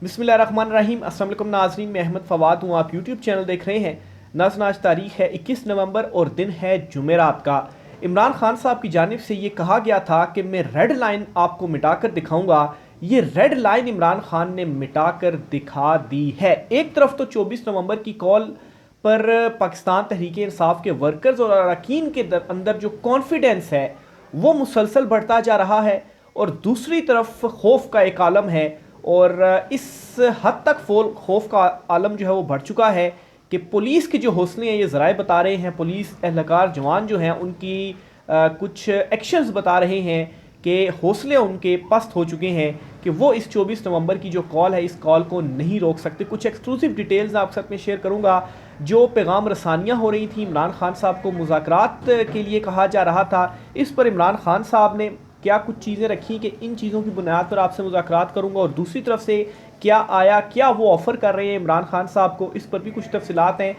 बिस्मिल्लाहिर्रहमानिर्रहीम। अस्सलाम वालेकुम नाज़रीन, मैं अहमद फ़वाद हूँ। आप यूट्यूब चैनल देख रहे हैं। नाज़रीन, आज तारीख़ है 21 नवंबर और दिन है जुमेरात का। इमरान खान साहब की जानिब से ये कहा गया था कि मैं रेड लाइन आपको मिटाकर दिखाऊंगा। ये रेड लाइन इमरान खान ने मिटाकर दिखा दी है। एक तरफ तो 24 नवंबर की कॉल पर पाकिस्तान तहरीक इंसाफ के वर्कर्स और अरकान के अंदर जो कॉन्फिडेंस है वो मुसलसल बढ़ता जा रहा है, और दूसरी तरफ खौफ का एक आलम है। और इस हद तक खौफ का आलम जो है वो बढ़ चुका है कि पुलिस के जो हौसले हैं ये ज़राए बता रहे हैं, पुलिस एहलकार जवान जो हैं उनकी कुछ एक्शंस बता रहे हैं कि हौसले उनके पस्त हो चुके हैं कि वो इस 24 नवंबर की जो कॉल है इस कॉल को नहीं रोक सकते। कुछ एक्सक्लूसिव डिटेल्स आपके साथ में शेयर करूंगा। जो पैगाम रसानियाँ हो रही थी, इमरान खान साहब को मुज़ाकरात के लिए कहा जा रहा था, इस पर इमरान खान साहब ने क्या कुछ चीज़ें रखी कि इन चीज़ों की बुनियाद पर आपसे मुज़ाकरात करूंगा, और दूसरी तरफ से क्या आया, क्या वो ऑफ़र कर रहे हैं इमरान खान साहब को, इस पर भी कुछ तफसीलात हैं,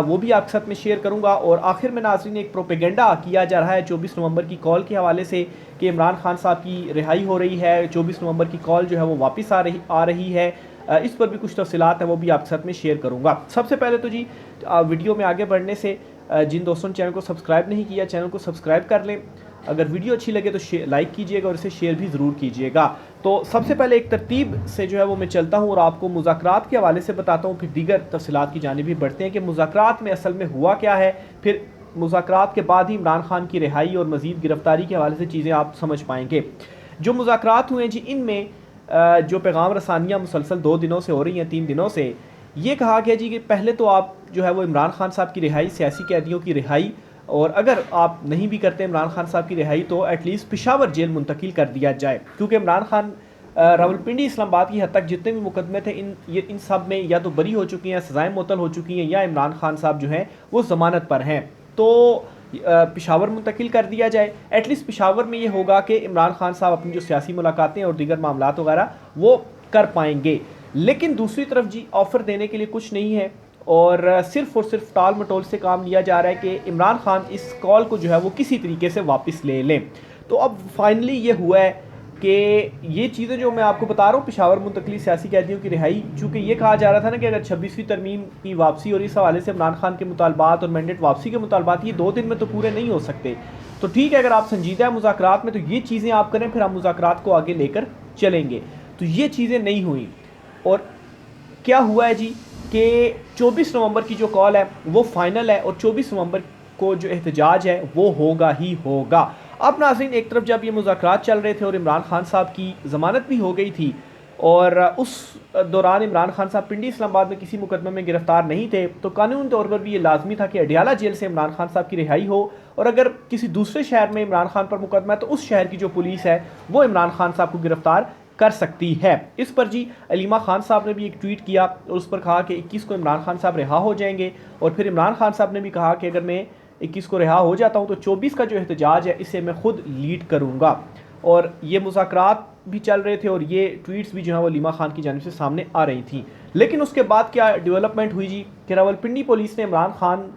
वो भी आपके साथ में शेयर करूंगा। और आखिर में नाज़रीन, एक प्रोपेगेंडा किया जा रहा है 24 नवंबर की कॉल के हवाले से कि इमरान खान साहब की रिहाई हो रही है, 24 नवंबर की कॉल जो है वो वापस आ रही है। इस पर भी कुछ तफसीलात हैं, वो भी आपके साथ में शेयर करूंगा। सबसे पहले तो जी, वीडियो में आगे बढ़ने से जिन दोस्तों ने चैनल को सब्सक्राइब नहीं किया, चैनल को सब्सक्राइब कर लें। अगर वीडियो अच्छी लगे तो लाइक कीजिएगा और इसे शेयर भी ज़रूर कीजिएगा। तो सबसे पहले एक तरतीब से जो है वो मैं चलता हूँ और आपको मुज़ाकरात के हवाले से बताता हूँ, फिर दीगर तफसीलात की जानिब भी बढ़ते हैं कि मुज़ाकरात में असल में हुआ क्या है। फिर मुज़ाकरात के बाद ही इमरान खान की रिहाई और मज़ीद गिरफ्तारी के हवाले से चीज़ें आप समझ पाएंगे। जो मुज़ाकरात हुए जी, इनमें जो पैगाम रसानियाँ मुसलसल 2 दिनों से हो रही हैं, 3 दिनों से, ये कहा गया जी कि पहले तो आप जो है वो इमरान खान साहब की रिहाई, सियासी कैदियों की रिहाई, और अगर आप नहीं भी करते इमरान खान साहब की रिहाई तो एटलीस्ट पेशावर जेल मुंतकिल कर दिया जाए। क्योंकि इमरान खान रावलपिंडी इस्लामाबाद की हद तक जितने भी मुकदमे थे इन सब में या तो बरी हो चुकी हैं, सज़ाएँ मुअत्तल हो चुकी हैं, या इमरान खान साहब जो हैं वो ज़मानत पर हैं। तो पेशावर मुंतकिल कर दिया जाए। एटलीस्ट पेशावर में ये होगा कि इमरान खान साहब अपनी जो सियासी मुलाकातें और दीगर मामलात वगैरह वो कर पाएंगे। लेकिन दूसरी तरफ जी, ऑफ़र देने के लिए कुछ नहीं है, और सिर्फ टाल मटोल से काम लिया जा रहा है कि इमरान खान इस कॉल को जो है वो किसी तरीके से वापस ले लें। तो अब फाइनली ये हुआ है कि ये चीज़ें जो मैं आपको बता रहा हूँ, पेशावर मुंतकली, सियासी कैदियों की रिहाई, चूँकि ये कहा जा रहा था ना कि अगर 26वीं तरमीम की वापसी और इस हवाले से इमरान खान के मुतालबात और मैंडेट वापसी के मुतालबात ये 2 दिन में तो पूरे नहीं हो सकते। तो ठीक है, अगर आप संजीदा है मुज़ाकरात में तो ये चीज़ें आप करें, फिर हम मुज़ाकरात को आगे लेकर चलेंगे। तो ये चीज़ें नहीं हुई, और क्या हुआ है जी कि 24 नवंबर की जो कॉल है वो फाइनल है, और 24 नवंबर को जो एहतजाज है वो होगा ही होगा। अब नाज़रीन, एक तरफ जब ये मुज़ाकरात चल रहे थे और इमरान खान साहब की ज़मानत भी हो गई थी, और उस दौरान इमरान खान साहब पिंडी इस्लामाबाद में किसी मुकदमे में गिरफ्तार नहीं थे, तो कानूनी तौर पर भी ये लाजमी था कि अडियाला जेल से इमरान खान साहब की रिहाई हो, और अगर किसी दूसरे शहर में इमरान खान पर मुकदमा है तो उस शहर की जो पुलिस है वो इमरान खान साहब को गिरफ्तार कर सकती है। इस पर जी अलीमा खान साहब ने भी एक ट्वीट किया और उस पर कहा कि 21 को इमरान खान साहब रिहा हो जाएंगे, और फिर इमरान खान साहब ने भी कहा कि अगर मैं 21 को रिहा हो जाता हूं तो 24 का जो एहतजाज है इसे मैं खुद लीड करूंगा। और ये मुज़ाकरात भी चल रहे थे और ये ट्वीट्स भी जो है वो अलीमा खान की जानिब से सामने आ रही थी। लेकिन उसके बाद क्या डेवलपमेंट हुई जी कि रावलपिंडी पुलिस ने इमरान खान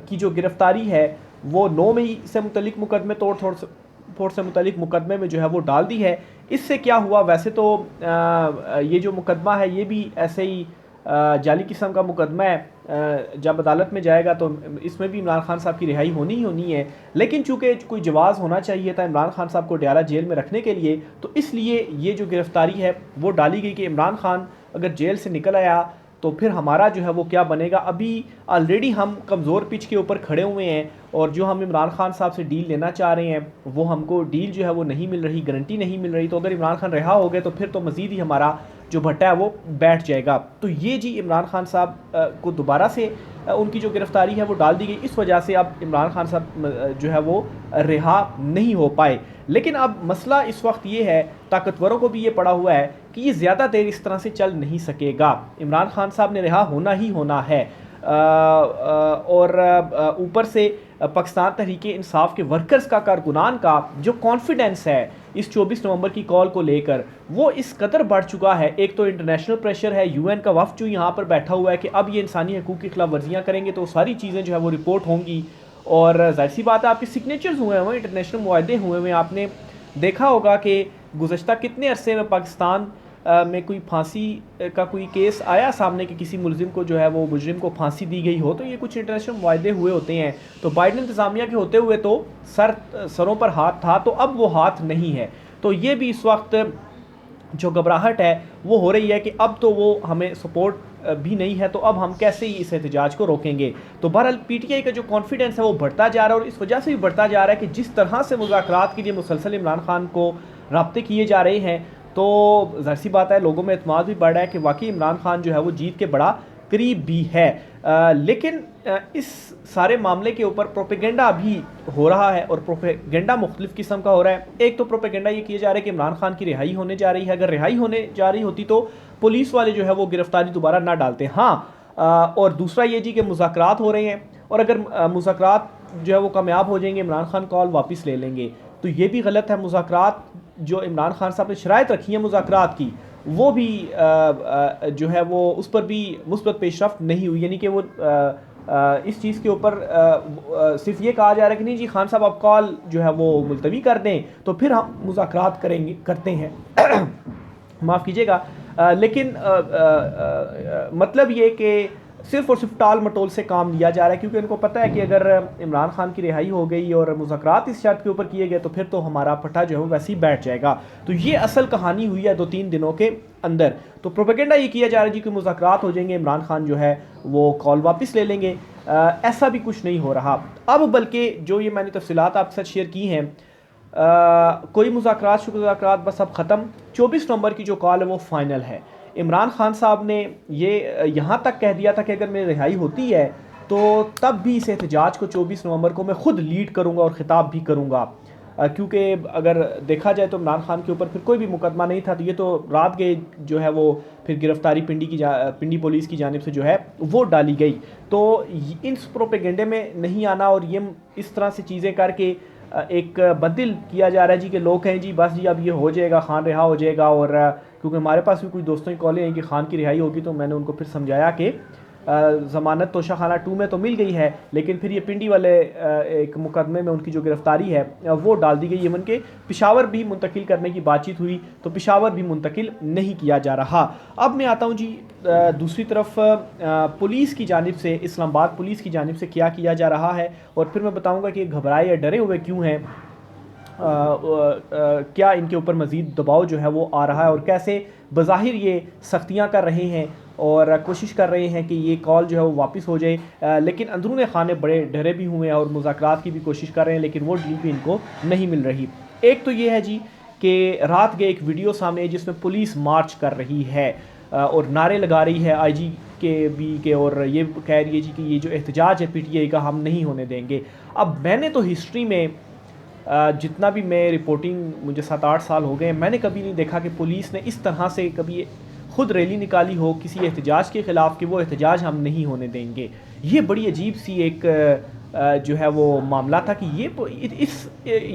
की जो गिरफ्तारी है वो 9 मई से मुतलिक मुकदमे तोड़ फोड़ से मुतलिक मुकदमे में जो है वो डाल दी है। इससे क्या हुआ, वैसे तो ये जो मुकदमा है ये भी ऐसे ही जाली किस्म का मुकदमा है, जब अदालत में जाएगा तो इसमें भी इमरान खान साहब की रिहाई होनी ही होनी है। लेकिन चूंकि कोई जवाज़ होना चाहिए था इमरान खान साहब को अडियाला जेल में रखने के लिए, तो इसलिए ये जो गिरफ्तारी है वो डाली गई कि इमरान खान अगर जेल से निकल आया तो फिर हमारा जो है वो क्या बनेगा। अभी ऑलरेडी हम कमज़ोर पिच के ऊपर खड़े हुए हैं, और जो हम इमरान खान साहब से डील लेना चाह रहे हैं वो हमको डील जो है वो नहीं मिल रही, गारंटी नहीं मिल रही। तो अगर इमरान खान रिहा हो गए तो फिर तो मज़ीद ही हमारा जो भट्टा है वो बैठ जाएगा। तो ये जी इमरान खान साहब को दोबारा से उनकी जो गिरफ्तारी है वो डाल दी गई। इस वजह से अब इमरान खान साहब जो है वो रिहा नहीं हो पाए। लेकिन अब मसला इस वक्त ये है, ताकतवरों को भी ये पड़ा हुआ है कि ये ज़्यादा देर इस तरह से चल नहीं सकेगा। इमरान खान साहब ने रिहा होना ही होना है, और ऊपर से पाकिस्तान तहरीक इंसाफ के वर्कर्स का, कारकुनान का जो कॉन्फिडेंस है इस 24 नवंबर की कॉल को लेकर वो इस कदर बढ़ चुका है। एक तो इंटरनेशनल प्रेशर है, यूएन का वफ़द जो यहाँ पर बैठा हुआ है कि अब ये इंसानी हकूक़ की खिलाफ वर्जियाँ करेंगे तो सारी चीज़ें जो है वो रिपोर्ट होंगी, और जाहिर सी बात है आपके सिग्नेचर्स हुए हैं, इंटरनेशनल मुआहदे हुए हैं। आपने देखा होगा कि गुज़श्ता कितने अरसे में पाकिस्तान में कोई फांसी का कोई केस आया सामने कि किसी मुलजिम को जो है वो मुजरिम को फांसी दी गई हो? तो ये कुछ इंटरनेशनल मुआहदे हुए होते हैं। तो बाइडेन इंतज़ामिया के होते हुए तो सरों पर हाथ था, तो अब वो हाथ नहीं है। तो ये भी इस वक्त जो घबराहट है वो हो रही है कि अब तो वो हमें सपोर्ट भी नहीं है, तो अब हम कैसे ही इस एहतजाज को रोकेंगे। तो बहरहाल पीटीआई का जो कॉन्फिडेंस है वो बढ़ता जा रहा है, और इस वजह से भी बढ़ता जा रहा है कि जिस तरह से मुज़ाकरात के लिए मुसलसल इमरान खान को राब्ते किए जा रहे हैं, तो ज़ाहिर सी बात है लोगों में एतमाद भी बढ़ रहा है कि वाकई इमरान खान जो है वो जीत के बड़ा करीब भी है। लेकिन इस सारे मामले के ऊपर प्रोपेगेंडा भी हो रहा है, और प्रोपेगेंडा मुख्तलिफ़ किस्म का हो रहा है। एक तो प्रोपेगेंडा ये किया जा रहा है कि इमरान खान की रिहाई होने जा रही है। अगर रिहाई होने जा रही होती तो पुलिस वाले जो है वो गिरफ्तारी दोबारा ना डालते। हाँ, और दूसरा ये जी कि मुज़ाकरात हो रहे हैं, और अगर मुज़ाकरात जो है वो कामयाब हो जाएंगे, इमरान खान कॉल वापस ले लेंगे, तो ये भी गलत है। मुज़ाकरात जो इमरान खान साहब ने शराइत रखी है मुज़ाकरात की, वो भी जो है वो उस पर भी मुस्बत पेशरफ्त नहीं हुई। यानी कि वो इस चीज़ के ऊपर सिर्फ ये कहा जा रहा है कि नहीं जी खान साहब आप कॉल जो है वो मुलतवी कर दें तो फिर हम मुज़ाकरात करते हैं माफ़ कीजिएगा। लेकिन मतलब ये कि सिर्फ और सिर्फ टाल मटोल से काम लिया जा रहा है, क्योंकि इनको पता है कि अगर इमरान खान की रिहाई हो गई और मुज़ाकरात इस शर्त के ऊपर किए गए तो फिर तो हमारा पट्टा जो है वो वैसे ही बैठ जाएगा। तो ये असल कहानी हुई है 2-3 दिनों के अंदर। तो प्रोपेगेंडा ये किया जा रहा है जी कि मुज़ाकरात हो जाएंगे, इमरान खान जो है वो कॉल वापस ले लेंगे। ऐसा भी कुछ नहीं हो रहा अब, बल्कि जो ये मैंने तफसीलात आपके साथ शेयर की हैं, कोई मुज़ाकरात बस अब ख़त्म। 24 नवंबर की जो कॉल है वो फाइनल है। इमरान खान साहब ने ये यहाँ तक कह दिया था कि अगर मेरी रिहाई होती है तो तब भी इस एहतजाज को 24 नवंबर को मैं खुद लीड करूँगा और ख़िताब भी करूँगा, क्योंकि अगर देखा जाए तो इमरान खान के ऊपर फिर कोई भी मुकदमा नहीं था। तो ये तो रात गए जो है वो फिर गिरफ्तारी पिंडी पुलिस की जानिब से जो है वो डाली गई। तो इन प्रोपेगेंडे में नहीं आना, और ये इस तरह से चीज़ें करके एक बदल किया जा रहा है जी कि लोग कहें जी बस जी अब ये हो जाएगा, खान रिहा हो जाएगा। और क्योंकि हमारे पास भी कुछ दोस्तों की कॉलें हैं कि खान की रिहाई होगी, तो मैंने उनको फिर समझाया कि ज़मानत तोशाखाना 2 में तो मिल गई है, लेकिन फिर ये पिंडी वाले एक मुकदमे में उनकी जो गिरफ्तारी है वो डाल दी गई। यमन के पेशावर भी मुंतकिल करने की बातचीत हुई, तो पेशावर भी मुंतकिल नहीं किया जा रहा। अब मैं आता हूँ जी दूसरी तरफ पुलिस की जानिब से, इस्लामाबाद पुलिस की जानिब से क्या किया जा रहा है, और फिर मैं बताऊँगा कि घबराए या डरे हुए क्यों हैं, क्या इनके ऊपर मज़ीद दबाव जो है वो आ रहा है, और कैसे बज़ाहिर ये सख्तियाँ कर रहे हैं और कोशिश कर रहे हैं कि ये कॉल जो है वो वापस हो जाए, लेकिन अंदरूनी खाने बड़े डरे भी हुए हैं और मुज़ाकरात की भी कोशिश कर रहे हैं, लेकिन वो डील भी इनको नहीं मिल रही। एक तो ये है जी कि रात के एक वीडियो सामने जिसमें पुलिस मार्च कर रही है और नारे लगा रही है IG के, और ये कह रही है जी कि ये जो एहतजाज है PTI का हम नहीं होने देंगे। अब मैंने तो हिस्ट्री में जितना भी मैं रिपोर्टिंग, मुझे 7-8 साल हो गए, मैंने कभी नहीं देखा कि पुलिस ने इस तरह से कभी खुद रैली निकाली हो किसी एहतजाज के ख़िलाफ़ कि वो एहतजाज हम नहीं होने देंगे। ये बड़ी अजीब सी एक जो है वो मामला था कि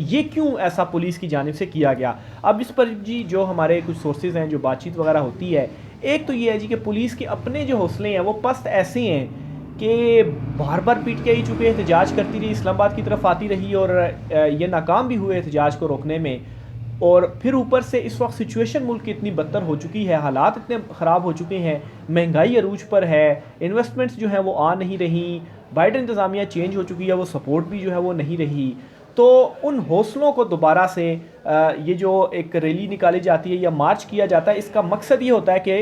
ये क्यों ऐसा पुलिस की जानिब से किया गया। अब इस पर जी जो हमारे कुछ सोर्सेज हैं, जो बातचीत वगैरह होती है, एक तो ये है जी कि पुलिस के अपने जो हौसले हैं वो पस्त ऐसे हैं कि बार बार PTI चूँकि एहतजाज करती रही, इस्लामाबाद की तरफ आती रही, और ये नाकाम भी हुए एहतजाज को रोकने में। और फिर ऊपर से इस वक्त सिचुएशन मुल्क की इतनी बदतर हो चुकी है, हालात इतने ख़राब हो चुके हैं, महंगाई अरूज पर है, इन्वेस्टमेंट्स जो हैं वो आ नहीं रही, बाइडेन इंतज़ामिया चेंज हो चुकी है, वो सपोर्ट भी जो है वो नहीं रही। तो उन हौसलों को दोबारा से ये जो एक रैली निकाली जाती है या मार्च किया जाता है, इसका मकसद ये होता है कि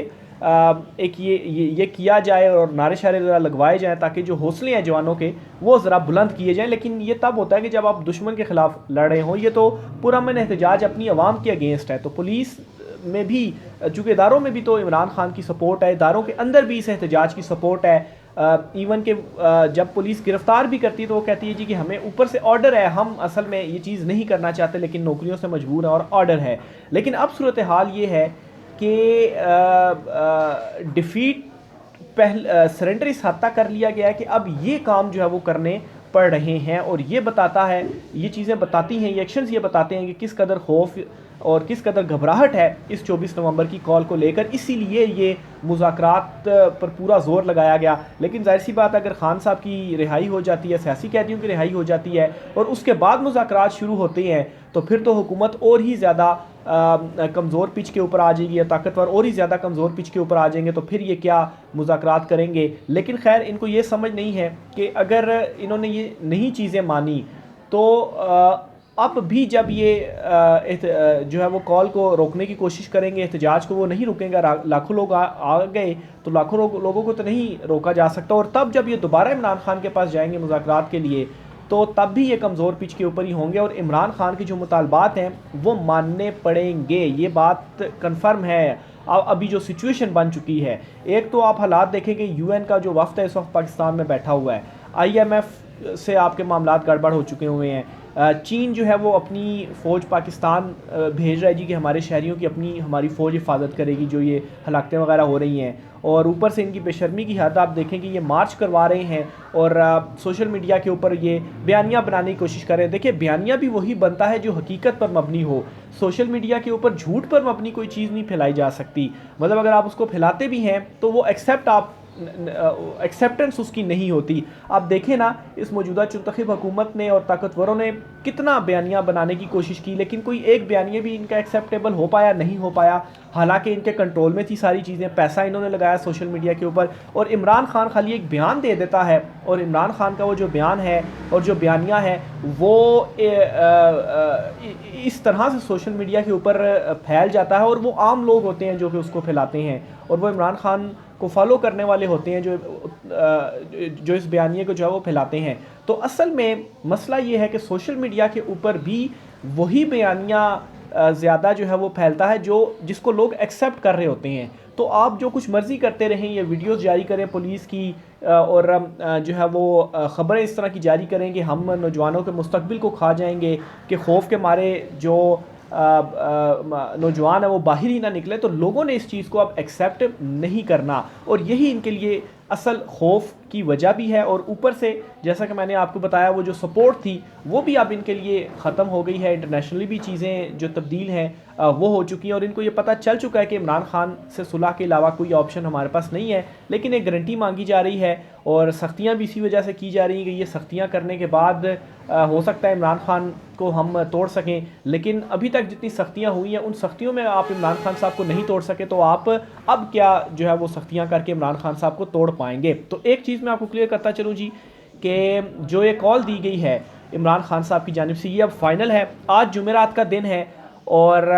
एक ये किया जाए और नारे शारे ज़रा लगवाए जाएँ ताकि जो हौसले हैं जवानों के वो ज़रा बुलंद किए जाएँ। लेकिन ये तब होता है कि जब आप दुश्मन के ख़िलाफ़ लड़ रहे हों। ये तो पुरअमन एहतजाज अपनी आवाम के अगेंस्ट है। तो पुलिस में भी, चूँकि इदारों में भी तो इमरान खान की सपोर्ट है, इदारों के अंदर भी इस एहतजाज की सपोर्ट है। इवन के जब पुलिस गिरफ़्तार भी करती है तो वो कहती है जी कि हमें ऊपर से ऑर्डर है, हम असल में ये चीज़ नहीं करना चाहते लेकिन नौकरियों से मजबूर हैं और ऑर्डर है। लेकिन अब सूरत हाल ये है कि डिफ़ीट सरेंडर इस हद तक कर लिया गया है कि अब ये काम जो है वो करने पड़ रहे हैं। और ये बताता है, ये चीज़ें बताती हैं, ये एक्शंस ये बताते हैं कि किस कदर खौफ और किस कदर घबराहट है इस 24 नवंबर की कॉल को लेकर। इसीलिए ये मुज़ाकरात पर पूरा जोर लगाया गया। लेकिन जाहिर सी बात, अगर खान साहब की रिहाई हो जाती है, सियासी कैदियों की रिहाई हो जाती है और उसके बाद मुज़ाकरात शुरू होते हैं, तो फिर तो हुकूमत और ही ज़्यादा कमज़ोर पिच के ऊपर आ जाएगी या ताकतवर और ही ज़्यादा कमज़ोर पिच के ऊपर आ जाएंगे तो फिर ये क्या मुज़ाकरात करेंगे। लेकिन खैर इनको ये समझ नहीं है कि अगर इन्होंने ये नई चीज़ें मानी तो अब भी जब ये जो है वो कॉल को रोकने की कोशिश करेंगे, एहतजाज को वो नहीं रुकेंगे। लाखों लोग आ गए तो लाखों लोगों को तो नहीं रोका जा सकता। और तब जब ये दोबारा इमरान खान के पास जाएंगे मुज़ाकरात के लिए तो तब भी ये कमज़ोर पिच के ऊपर ही होंगे और इमरान खान के जो मुतालबात हैं वो मानने पड़ेंगे। ये बात कन्फर्म है। अभी जो सिचुएशन बन चुकी है, एक तो आप हालात देखेंगे, यूएन का जो वफ्द है इस वक्त पाकिस्तान में बैठा हुआ है, आईएमएफ से आपके मामलात गड़बड़ हो चुके हुए हैं। चीन जो है वो अपनी फ़ौज पाकिस्तान भेज रहा है जी कि हमारे शहरियों की हमारी फ़ौज हिफाजत करेगी जो ये हलाकतें वगैरह हो रही हैं। और ऊपर से इनकी बेशर्मी की हद आप देखें कि ये मार्च करवा रहे हैं और सोशल मीडिया के ऊपर ये बयानियाँ बनाने की कोशिश कर रहे हैं। देखिए, बयानियाँ भी वही बनता है जो हकीकत पर मबनी हो। सोशल मीडिया के ऊपर झूठ पर मबनी कोई चीज़ नहीं फैलाई जा सकती। मतलब अगर आप उसको फैलाते भी हैं तो वो एक्सेप्टेंस उसकी नहीं होती। आप देखें ना, इस मौजूदा चुनतखब हुकूमत ने और ताकतवरों ने कितना बयानिया बनाने की कोशिश की, लेकिन कोई एक बयानिया भी इनका एक्सेप्टेबल हो पाया नहीं हो पाया। हालांकि इनके कंट्रोल में थी सारी चीज़ें, पैसा इन्होंने लगाया सोशल मीडिया के ऊपर। और इमरान खान खाली एक बयान दे देता है और इमरान खान का वो जो बयान है और जो बयानिया है वो इस तरह से सोशल मीडिया के ऊपर फैल जाता है और वो आम लोग होते हैं जो कि उसको फैलाते हैं और वो इमरान खान को फॉलो करने वाले होते हैं जो इस बयानिए को जो है वो फैलाते हैं। तो असल में मसला ये है कि सोशल मीडिया के ऊपर भी वही बयानिया ज़्यादा जो है वो फैलता है जिसको लोग एक्सेप्ट कर रहे होते हैं। तो आप जो कुछ मर्ज़ी करते रहें, ये वीडियोस जारी करें पुलिस की और जो है वो ख़बरें इस तरह की जारी करें कि हम नौजवानों के मुस्तकबिल को खा जाएंगे, कि खौफ के मारे जो नौजवान है वो बाहर ही ना निकले, तो लोगों ने इस चीज़ को अब एक्सेप्ट नहीं करना और यही इनके लिए असल खौफ की वजह भी है। और ऊपर से जैसा कि मैंने आपको बताया, वो जो सपोर्ट थी वो भी अब इनके लिए ख़त्म हो गई है। इंटरनेशनली भी चीज़ें जो तब्दील हैं वो हो चुकी हैं और इनको ये पता चल चुका है कि इमरान खान से सुलह के अलावा कोई ऑप्शन हमारे पास नहीं है। लेकिन एक गारंटी मांगी जा रही है और सख्तियाँ भी इसी वजह से की जा रही हैं कि ये सख्तियाँ करने के बाद हो सकता है इमरान खान को हम तोड़ सकें। लेकिन अभी तक जितनी सख्तियाँ हुई हैं उन सख्तियों में आप इमरान खान साहब को नहीं तोड़ सके, तो आप अब क्या जो है वो सख्तियाँ करके इमरान खान साहब को तोड़ पाएंगे। तो एक चीज़ मैं आपको क्लियर करता चलूँ जी कि जो ये कॉल दी गई है इमरान खान साहब की जानिब से, ये अब फाइनल है। आज जुमेरात का दिन है और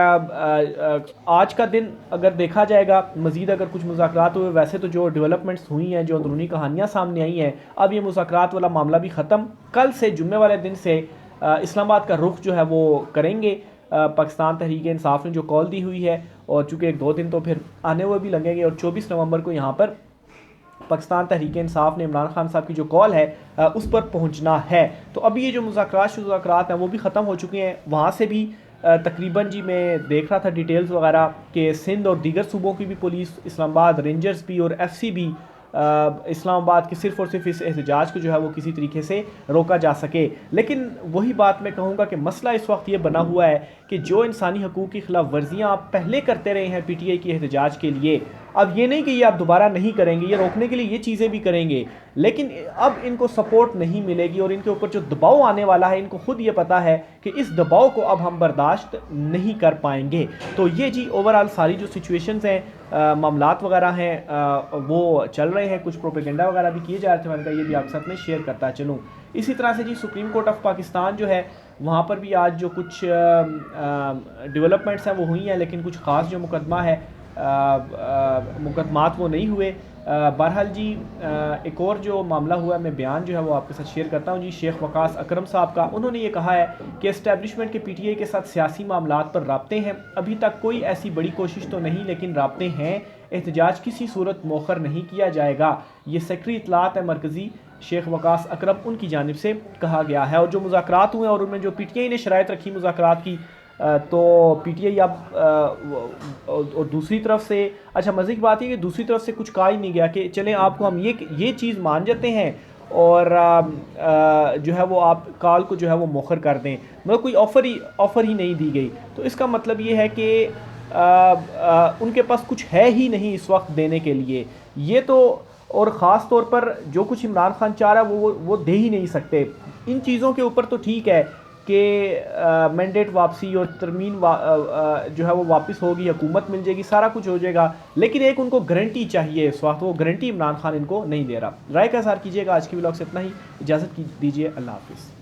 आज का दिन अगर देखा जाएगा, मज़ीद अगर कुछ मुज़ाकरात हुए, वैसे तो जो डेवलपमेंट्स हुई हैं, जो अंदरूनी कहानियाँ सामने आई हैं, अब ये मुज़ाकरात वाला मामला भी ख़त्म। कल से जुम्मे वाले दिन से इस्लामाबाद का रुख जो है वो करेंगे पाकिस्तान तहरीक इंसाफ ने जो कॉल दी हुई है। और चूँकि 1-2 दिन तो फिर आने हुए भी लगेंगे और 24 नवंबर को यहाँ पर पाकिस्तान तहरीक इंसाफ ने इमरान खान साहब की जो कॉल है उस पर पहुँचना है। तो अभी ये जो मुज़ाकरात हैं वो भी ख़त्म हो चुके हैं। वहाँ से भी तकरीबन जी मैं देख रहा था डिटेल्स वगैरह कि सिंध और दीगर सूबों की भी पुलिस, इस्लामाबाद रेंजर्स भी और एफसी भी इस्लामाबाद के सिर्फ़ और सिर्फ इस एहतजाज को जो है वो किसी तरीके से रोका जा सके। लेकिन वही बात मैं कहूँगा कि मसला इस वक्त ये बना हुआ है कि जो इंसानी हकूक़ की खिलाफ वर्जियाँ आप पहले करते रहे हैं पीटीआई की एहतजाज के लिए, अब ये नहीं कि ये आप दोबारा नहीं करेंगे, ये रोकने के लिए ये चीज़ें भी करेंगे, लेकिन अब इनको सपोर्ट नहीं मिलेगी और इनके ऊपर जो दबाव आने वाला है, इनको खुद ये पता है कि इस दबाव को अब हम बर्दाश्त नहीं कर पाएंगे। तो ये जी ओवरऑल सारी जो सिचुएशंस हैं, मामलात वगैरह हैं वो चल रहे हैं, कुछ प्रोपेगेंडा वगैरह भी किए जा रहे थे। मैंने कहा ये भी आपके साथ में शेयर करता चलूँ। इसी तरह से जी सुप्रीम कोर्ट ऑफ पाकिस्तान जो है वहाँ पर भी आज जो कुछ डेवलपमेंट्स हैं वो हुई हैं, लेकिन कुछ ख़ास जो मुकदमा है मुकदमात वो नहीं हुए। बहरहाल जी एक और जो मामला हुआ, मैं बयान जो है वो आपके साथ शेयर करता हूँ जी। शेख वकास अकरम साहब का, उन्होंने ये कहा है कि एस्टेब्लिशमेंट के पीटीआई के साथ सियासी मामलात पर राब्ते हैं। अभी तक कोई ऐसी बड़ी कोशिश तो नहीं, लेकिन राब्ते हैं। एहतजाज किसी सूरत मौखर नहीं किया जाएगा। ये सेक्रेटरी इत्तलात है मरकज़ी शेख वकास अकरम, उनकी जानिब से कहा गया है। और जो मुज़ाकरात हुए और उनमें जो पीटीआई ने शराइत रखी मुज़ाकरात की, तो पीटीआई अब और दूसरी तरफ से, अच्छा मज़े की बात है कि दूसरी तरफ से कुछ कहा ही नहीं गया कि चलें आपको हम ये चीज़ मान जाते हैं और जो है वो आप कॉल को जो है वो मौखर कर दें। मतलब कोई ऑफ़र ही नहीं दी गई। तो इसका मतलब ये है कि उनके पास कुछ है ही नहीं इस वक्त देने के लिए। ये तो और ख़ास तौर पर जो कुछ इमरान खान चाह रहा है वो दे ही नहीं सकते। इन चीज़ों के ऊपर तो ठीक है कि मैंडेट वापसी और तरमीन जो है वो वापस होगी, हुकूमत मिल जाएगी, सारा कुछ हो जाएगा, लेकिन एक उनको गारंटी चाहिए इस वक्त, वो गारंटी इमरान खान इनको नहीं दे रहा। राय का इज़हार कीजिएगा। आज की व्लॉग से इतना ही, इजाज़त दीजिए, अल्लाह हाफिज़।